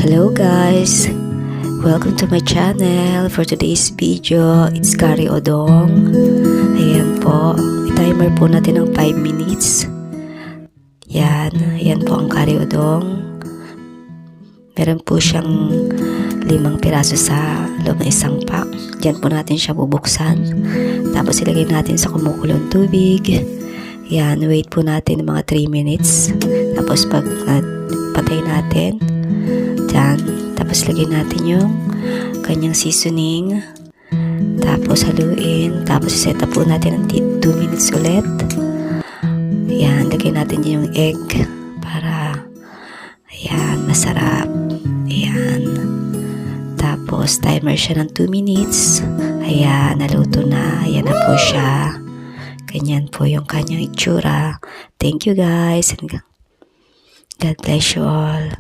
Hello guys! Welcome to my channel. For today's video, it's Kari Odong. Ayan po. I-timer po natin ng 5 minutes. Yan po ang Kari Odong. Meron po siyang 5 piraso sa loob ng isang pack. Diyan po natin siya bubuksan. Tapos ilagay natin sa kumukulong tubig. Yan, wait po natin mga 3 minutes. Tapos pag patay natin, dyan. Tapos lagyan natin yung kanyang seasoning. Tapos haluin. Tapos set up po natin ng 2 minutes ulit. Yan, lagyan natin yung egg para ayan, masarap. Ayan. Tapos timer siya ng 2 minutes. Ayan, naluto na. Ayan na po siya. Ganyan po yung kanyang itsura. Thank you guys and God bless you all.